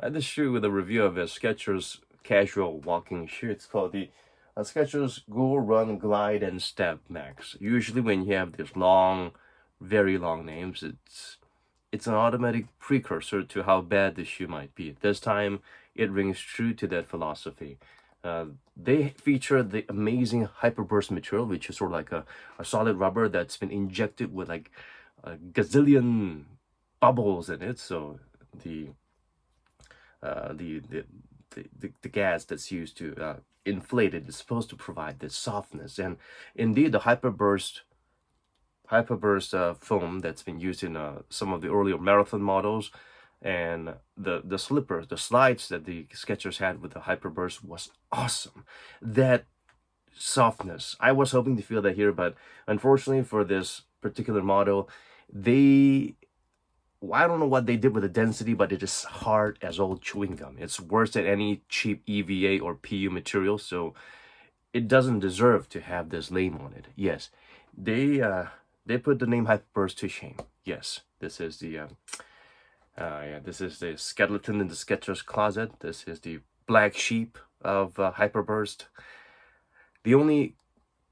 I had this shoe with a review of a Skechers casual walking shoe. It's called the Skechers Go Run Glide and Step Max. Usually, when you have these long, very long names, it's an automatic precursor to how bad the shoe might be. This time, it rings true to that philosophy. They feature the amazing hyperburst material, which is sort of like a solid rubber that's been injected with like a gazillion bubbles in it. So the uh, the, the the gas that's used to inflate it is supposed to provide this softness. And indeed, the hyperburst foam that's been used in some of the earlier marathon models, and the slippers, the slides that the Skechers had with the hyperburst was awesome. That softness, I was hoping to feel that here, but unfortunately for this particular model, they I don't know what they did with the density, but it is hard as old chewing gum. It's worse than any cheap EVA or PU material, so it doesn't deserve to have this name on it. Yes, they put the name Hyperburst to shame. Yes, this is the skeleton in the Skechers closet. This is the black sheep of Hyperburst. The only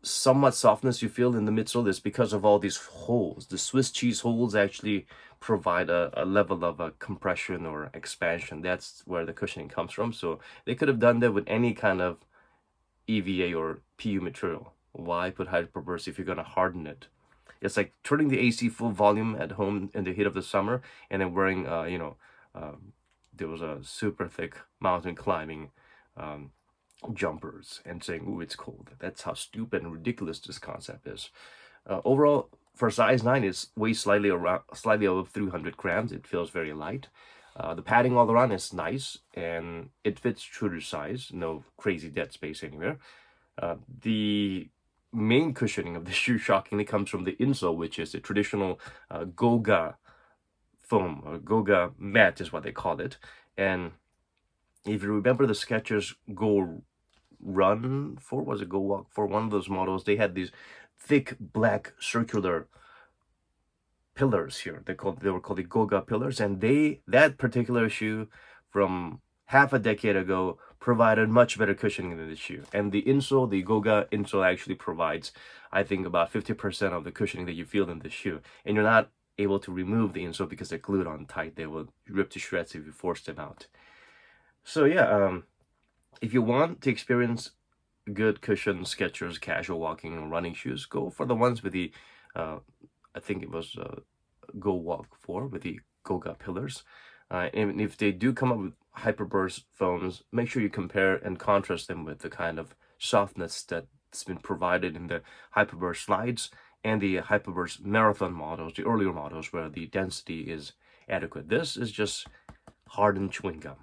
somewhat softness you feel in the midsole is because of all these holes. The Swiss cheese holes actually provide a level of compression or expansion. That's where the cushioning comes from. So they could have done that with any kind of EVA or PU material. Why put hyperburst if you're going to harden it? It's like turning the AC full volume at home in the heat of the summer and then wearing, there was a super thick mountain climbing jumpers and saying, "Ooh, it's cold." That's how stupid and ridiculous this concept is. Overall, for size 9, it weighs slightly above 300 grams. It feels very light. The padding all around is nice and it fits true to size. No crazy dead space anywhere. The main cushioning of the shoe shockingly comes from the insole, which is the traditional Goga foam, or Goga mat is what they call it. And if you remember the Skechers Go Run for, was it Go Walk for, one of those models, they had these thick black circular pillars here. They were called the Goga pillars, and that particular shoe from half a decade ago provided much better cushioning than the shoe. And the insole, the Goga insole, actually provides, I think, about 50% of the cushioning that you feel in the shoe. And you're not able to remove the insole because they're glued on tight. They will rip to shreds if you force them out. So yeah, if you want to experience good cushion Skechers casual walking and running shoes, go for the ones with the, I think it was Go Walk 4 with the Goga pillars. And if they do come up with hyperburst foams, make sure you compare and contrast them with the kind of softness that's been provided in the hyperburst slides and the hyperburst marathon models, the earlier models where the density is adequate. This is just hardened chewing gum.